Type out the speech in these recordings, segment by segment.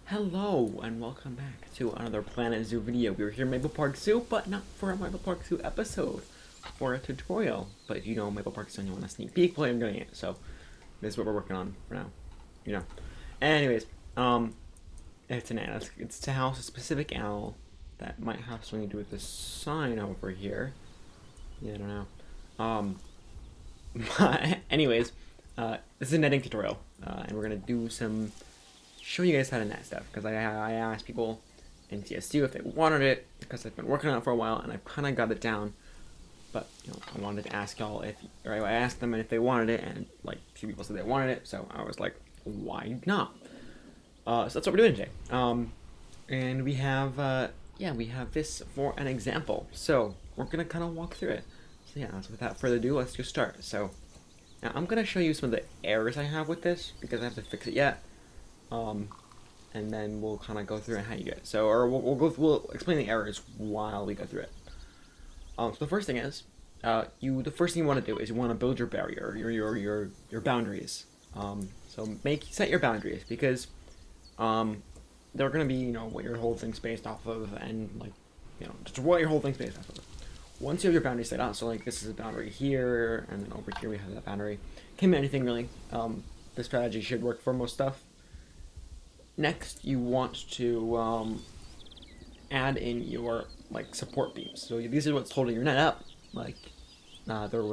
Hello and welcome back to another Planet Zoo video. We're here in Maple Park Zoo, but not for a Maple Park Zoo episode, for a tutorial. But if you know Maple Park Zoo and you want a sneak peek, well, I'm getting it. So this is what we're working on for now. You know. Anyways, it's an animal. It's to house a specific animal that might have something to do with this sign over here. Yeah, I don't know. But anyways, this is a netting tutorial, and we're gonna do some show you guys how to net stuff because I asked people in TSU if they wanted it because I've been working on it for a while and I've kind of got it down. But I wanted to ask y'all I asked them if they wanted it, and like a few people said they wanted it, so I was like, why not? So that's what we're doing today. And we have we have this for an example. So we're gonna kind of walk through it. So yeah, so without further ado, let's just start. So now I'm gonna show you some of the errors I have with this because I have to fix it yet. And then we'll kind of go through how you get it. So, or we'll explain the errors while we go through it. So the first thing is, the first thing you want to do is you want to build your barrier, your boundaries. So set your boundaries because, they're gonna be what your whole thing's based off of, and just what your whole thing's based off of. Once you have your boundaries set out, so like this is a boundary here, and then over here we have that boundary. Can be anything really. This strategy should work for most stuff. Next, you want to add in your support beams. So these are what's holding your net up. They're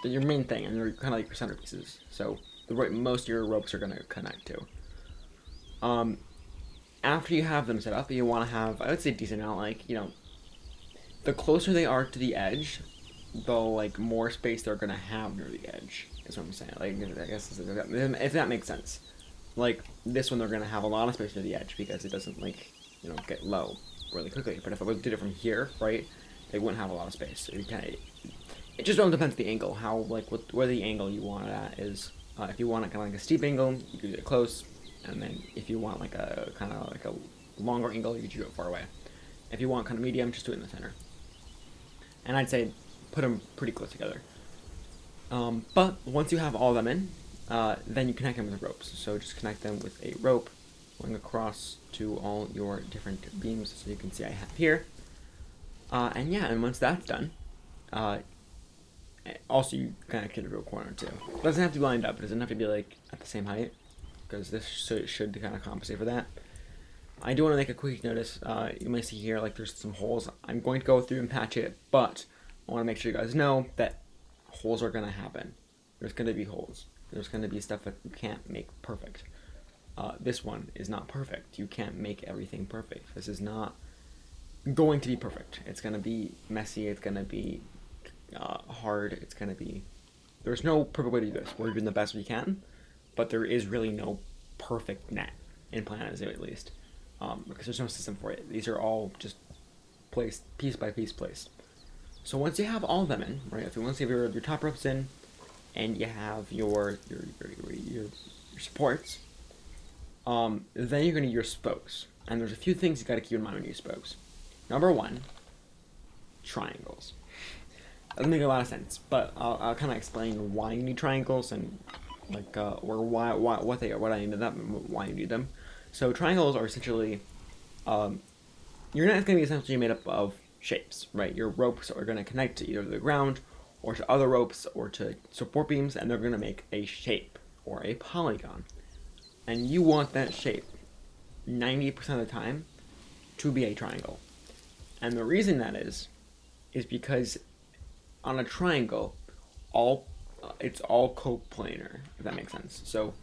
your main thing, and they're kind of like your centerpieces. So most of your ropes are gonna connect to. After you have them set up, you want to have, I would say, decent amount. The closer they are to the edge, the more space they're gonna have near the edge. Is what I'm saying. I guess if that makes sense. This one, they're gonna have a lot of space near the edge because it doesn't get low really quickly. But if I did it from here, right, they wouldn't have a lot of space. So it just all depends the angle, where the angle you want it at is. If you want it kind of like a steep angle, you can do it close, and then if you want a kind of like a longer angle, you can do it far away. If you want kind of medium, just do it in the center. And I'd say put them pretty close together. But once you have all of them in, then you connect them with ropes. So just connect them with a rope going across to all your different beams. So you can see I have here. And once that's done, also you connect it to a corner too. It doesn't have to be lined up. It doesn't have to be at the same height because this should kind of compensate for that. I do want to make a quick notice. You might see here there's some holes. I'm going to go through and patch it, but I want to make sure you guys know that holes are going to happen. There's going to be holes. There's going to be stuff that you can't make perfect. This one is not perfect. You can't make everything perfect. This is not going to be perfect. It's going to be messy. It's going to be hard. It's going to be... There's no perfect way to do this. We're doing the best we can, but there is really no perfect net in Planet Zoo, at least, because there's no system for it. These are all just placed piece by piece placed. So once you have all of them in, right? Once you have your top ropes in, and you have your supports, then you're going to need your spokes. And there's a few things you got to keep in mind when you use spokes. Number one, triangles. Doesn't make a lot of sense, but I'll kind of explain why you need triangles and or what I need them and why you need them. So triangles are essentially, your net is going to be essentially made up of shapes, right? Your ropes are going to connect to either the ground or to other ropes or to support beams, and they're going to make a shape or a polygon. And you want that shape 90% of the time to be a triangle. And the reason that is because on a triangle, it's all coplanar, if that makes sense. So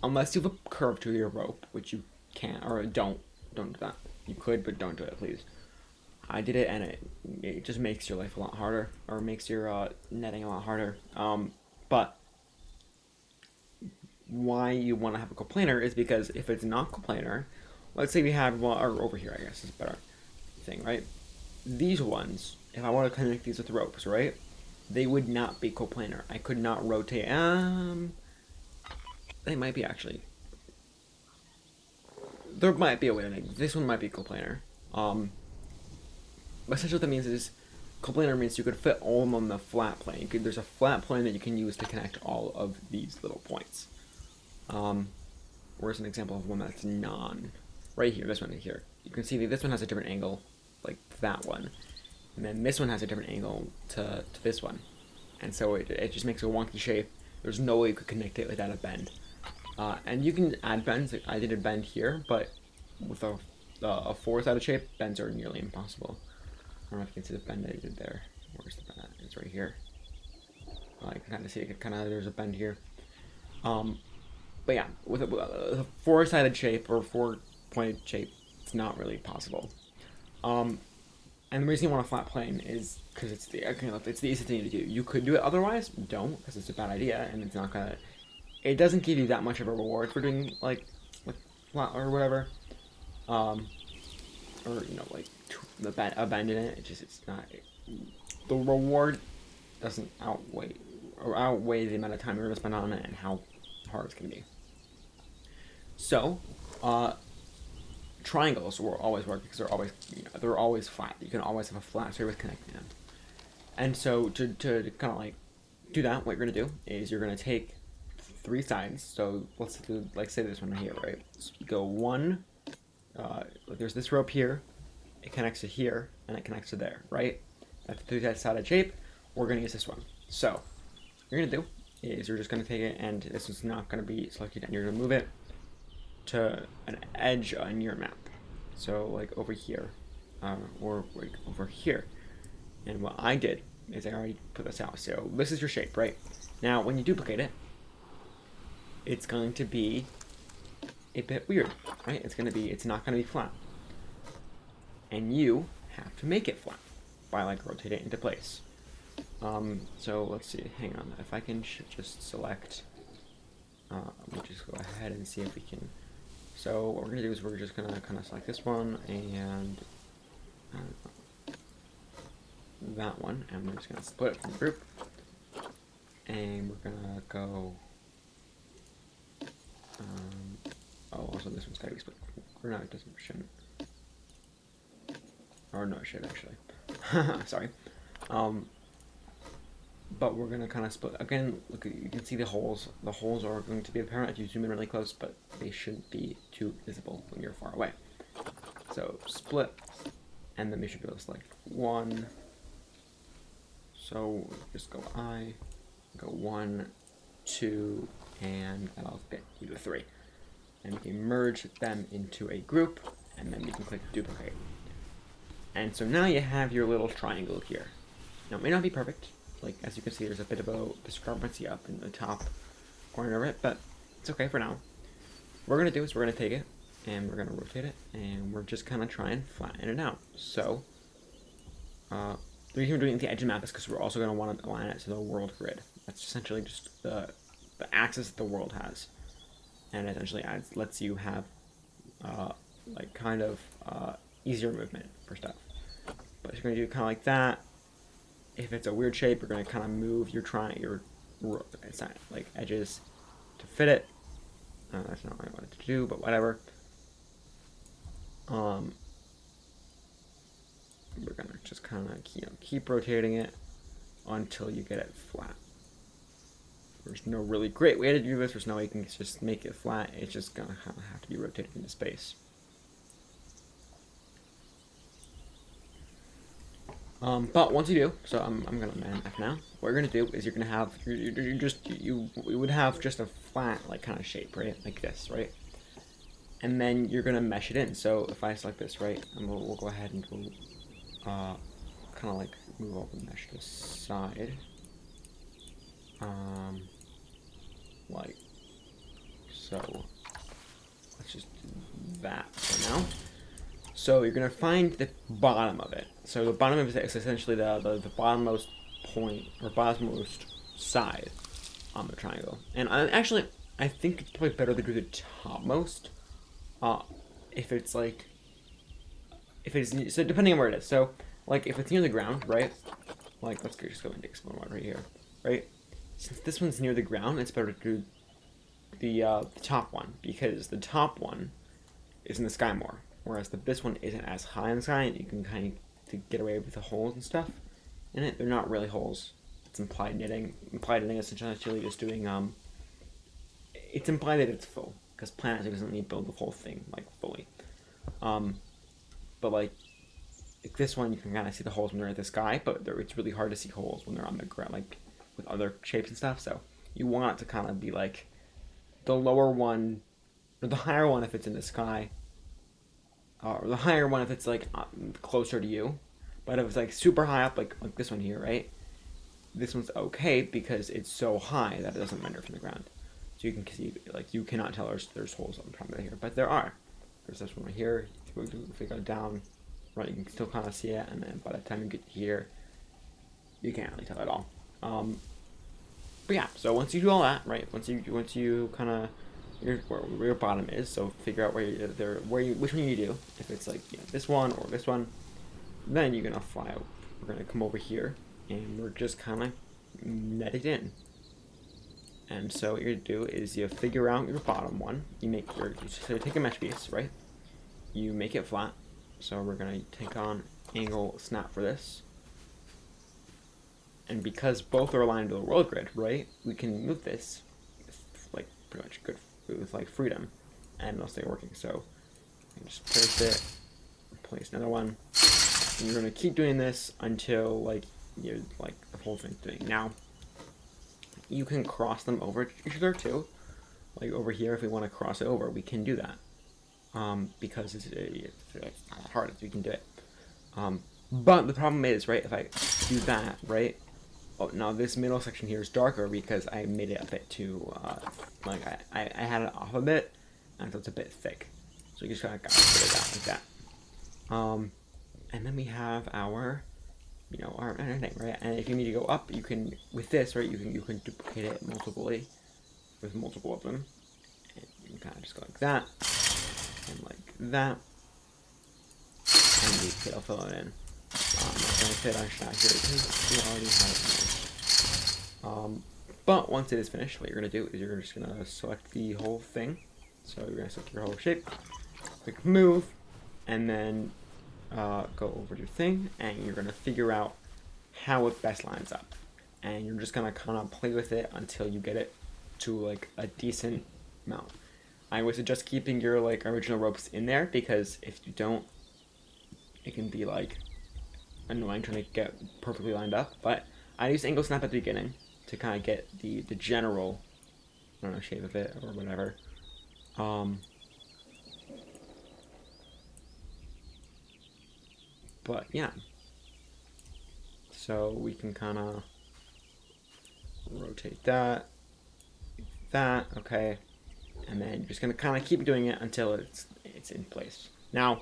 unless you have a curve to your rope, which you can't, or don't do that. You could, but don't do it, please. I did it, and it just makes your life a lot harder, or makes your netting a lot harder. But why you want to have a coplanar is because if it's not coplanar, let's say we have one, or over here, I guess is a better thing, right? These ones, if I want to connect these with ropes, right, they would not be coplanar. I could not rotate. They might be actually. There might be a way to make this one might be coplanar. Essentially what that means is coplanar means you could fit all of them on the flat plane. There's a flat plane that you can use to connect all of these little points. where's an example of one that's non? Right here, this one here. You can see that this one has a different angle, like that one. And then this one has a different angle to this one. And so it just makes a wonky shape. There's no way you could connect it without a bend. And you can add bends. I did a bend here, but with a four-sided shape, bends are nearly impossible. I don't know if you can see the bend I did there. Where's the bend? It's right here. You can kind of see it. There's a bend here. But yeah, with a four-sided shape or four-pointed shape, it's not really possible. And the reason you want a flat plane is because it's the easiest thing to do. You could do it otherwise, don't, because it's a bad idea, and it's not gonna. It doesn't give you that much of a reward for doing like flat or whatever, or abandon it. It's not. The reward doesn't outweigh the amount of time you're gonna spend on it and how hard it's gonna be. So, triangles will always work because they're always flat. You can always have a flat surface connecting them. And so to kind of like do that, what you're gonna do is you're gonna take three sides. So let's do, like, say this one right here, right? So you go one. There's this rope here. It connects to here, and it connects to there, right? That's the three-sided shape. We're gonna use this one. So what you're gonna do is you're just gonna take it, and this is not gonna be selected, and you're gonna move it to an edge on your map. So like over here, or like over here. And what I did is I already put this out. So this is your shape, right? Now when you duplicate it, it's going to be a bit weird, right? It's not gonna be flat. And you have to make it flat by like rotate it into place. So let's see, hang on. If I can just select, we'll just go ahead and see if we can. So what we're gonna do is we're just gonna kind of select this one and that one, and we're just gonna split it from the group, and we're gonna go. Also this one's gotta be split. Or no, it doesn't. Shouldn't. Or no, it should actually. Sorry. But we're gonna kind of split again. Look, you can see the holes. The holes are going to be apparent if you zoom in really close, but they shouldn't be too visible when you're far away. So split, and then we should be able to select one. So just go go 1, 2, and that'll get you to 3. And we can merge them into a group, and then we can click duplicate. And so now you have your little triangle here. Now it may not be perfect. Like, as you can see, there's a bit of a discrepancy up in the top corner of it, but it's okay for now. What we're going to do is we're going to take it, and we're going to rotate it, and we're just kind of try and flatten it out. So, the reason we're doing it at the edge of the map is because we're also going to want to align it to the world grid. That's essentially just the axis that the world has. And it essentially lets you have, easier movement for stuff. But you're going to do kind of like that. If it's a weird shape, you're going to kind of move your edges to fit it. That's not what I wanted to do, but whatever. We're going to just kind of keep rotating it until you get it flat. There's no really great way to do this. There's no way you can just make it flat. It's just going to kind of have to be rotated into space. But once you do, so I'm gonna man F now. What you're gonna do is you're gonna have you would have just a flat kind of shape, right? Like this, right? And then you're gonna mesh it in. So if I select this, right, and we'll go ahead and go kind of like move all the mesh to the side, like so. Let's just do that for now. So you're gonna find the bottom of it. So the bottom of it is essentially the bottommost point or bottommost side on the triangle. And I think it's probably better to do the topmost. If it's so depending on where it is. So like if it's near the ground, right? Like let's just go into explore mode right here, right? Since this one's near the ground, it's better to do the top one because the top one is in the sky more. Whereas this one isn't as high in the sky, and you can kind of to get away with the holes and stuff in it. They're not really holes. It's implied knitting. Implied knitting is essentially just doing it's implied that it's full. because Planet Zoo doesn't need to build the whole thing like fully. But like this one, you can kind of see the holes when they're at the sky, but it's really hard to see holes when they're on the ground, like with other shapes and stuff. So you want it to kind of be like the lower one, or the higher one if it's in the sky, or the higher one if it's like closer to you. But if it's like super high up, like this one here, right? This one's okay because it's so high that it doesn't render from the ground. So you can see, like, you cannot tell there's holes on the top of here, but there are. There's this one right here. If we go down, right, you can still kind of see it, and then by the time you get here, you can't really tell at all. But yeah, so once you do all that, right, once you kind of where your bottom is, so figure out which one you do. If it's like this one or this one, then you're gonna fly out. We're gonna come over here, and we're just kind of net it in. And so what you're gonna do is you figure out your bottom one. So you take a mesh piece, right? You make it flat. So we're gonna take on angle snap for this. And because both are aligned to the world grid, right? We can move this with like pretty much with like freedom, and it'll stay working. So you can just place it, place another one, and you're gonna keep doing this until like you're like the whole thing's doing. Now you can cross them over each other too. Like over here, if we want to cross it over, we can do that. Because it's not hard, we can do it. But the problem is, right, if I do that, right, oh, now this middle section here is darker because I made it a bit too, like, I had it off a bit, and so it's a bit thick. So you just gotta put it out like that. And then we have our, our thing, right? And if you need to go up, you can, with this, right, you can duplicate it multiply, with multiple of them. And you can kind of just go like that, and like that, and it'll fill it in. I'm not going to fit our shot here because we already have it finished. But once it is finished, what you're going to do is you're just going to select the whole thing. So you're going to select your whole shape, click move, and then go over to your thing, and you're going to figure out how it best lines up. And you're just going to kind of play with it until you get it to like a decent amount. I would suggest keeping your like original ropes in there, because if you don't, it can be like annoying trying to get perfectly lined up. But I use angle snap at the beginning to kind of get the general, I don't know, shape of it or whatever. But yeah, so we can kind of rotate that, okay, and then you're just gonna kind of keep doing it until it's in place. Now,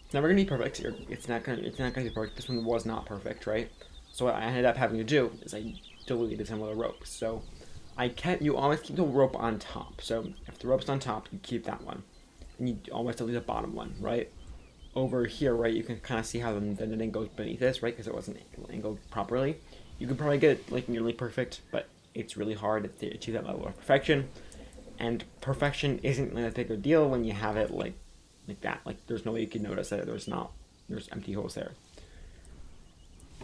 it's never gonna be perfect. It's not gonna be perfect. This one was not perfect, right? So what I ended up having to do is I deleted some of the ropes. So you always keep the rope on top. So if the rope's on top, you keep that one, and you always delete the bottom one, right? Over here, right, you can kind of see how the knitting goes beneath this, right? Because it wasn't angled properly. You can probably get it like nearly perfect, but it's really hard to achieve that level of perfection. And perfection isn't like a big a deal when you have it like that. Like there's no way you can notice that there's empty holes there.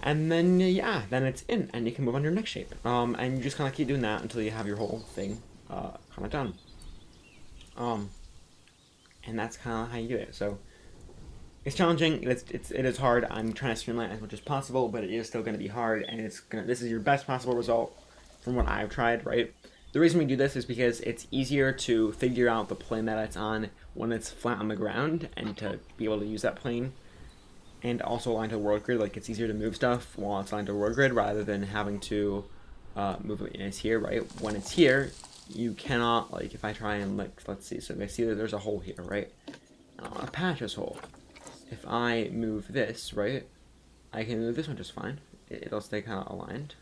And then yeah, then it's in, and you can move on to your next shape. And you just kind of keep doing that until you have your whole thing kind of done. And that's kind of how you do it. So it's challenging. It is hard. I'm trying to streamline as much as possible, but it is still going to be hard. And this is your best possible result from what I've tried, right? The reason we do this is because it's easier to figure out the plane that it's on when it's flat on the ground, and to be able to use that plane. And also aligned to the world grid, like it's easier to move stuff while it's aligned to the world grid rather than having to move it when it's here, right? When it's here, you cannot, like if I try and like, let's see, so I see that there's a hole here, right? I want to patch this hole. If I move this, right, I can move this one just fine. It'll stay kind of aligned.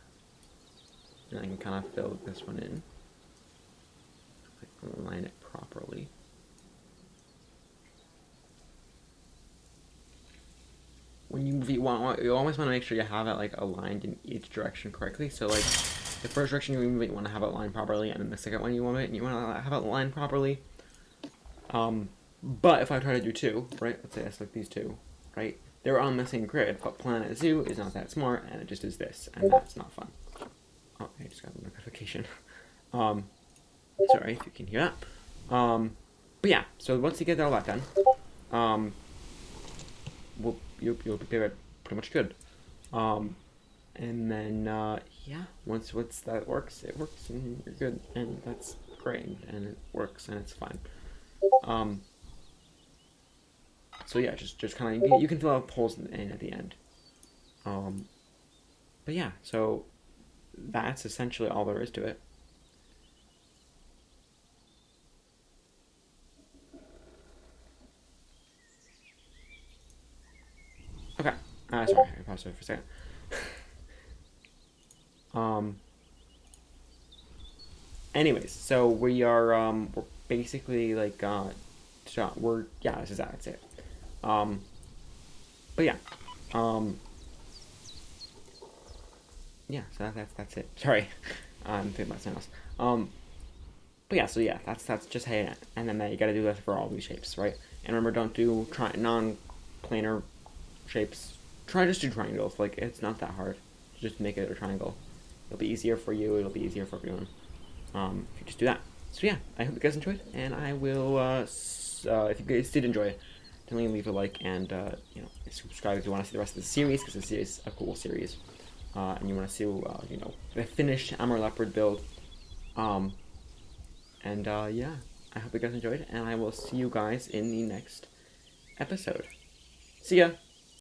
And I can kind of fill this one in. Like, align it properly. When you move, you always want to make sure you have it like aligned in each direction correctly. So like the first direction you move it, you want to have it aligned properly, and then the second one you want to have it aligned properly. But if I try to do two, right, let's say I select these two, right, they're on the same grid, but Planet Zoo is not that smart, and it just is this, and that's not fun. Oh, I just got a notification. Sorry if you can hear that. But yeah, so once you get all that done, um, you'll be pretty much good. Um, and then yeah, once that works, it works and you're good, and that's great, and it works and it's fine. Um, so yeah, just kind of you can fill out holes in at the end. Um, but yeah, so that's essentially all there is to it. Okay, sorry, I paused it for a second. Um, anyways, so we're basically like we're yeah, this is that, that's it. Um, but yeah, um, yeah, so that's it. Sorry, I'm thinking about something else. But yeah, so yeah, that's just how you, and then you gotta do that for all these shapes, right? And remember, don't do non-planar shapes. Try just do triangles. Like it's not that hard. Just make it a triangle. It'll be easier for you. It'll be easier for everyone. If you just do that. So yeah, I hope you guys enjoyed, and I will. If you guys did enjoy it, definitely leave a like and subscribe if you want to see the rest of the series because the series is a cool series, and you want to see the finished Amber Leopard build. Um, and yeah, I hope you guys enjoyed, and I will see you guys in the next episode. See ya.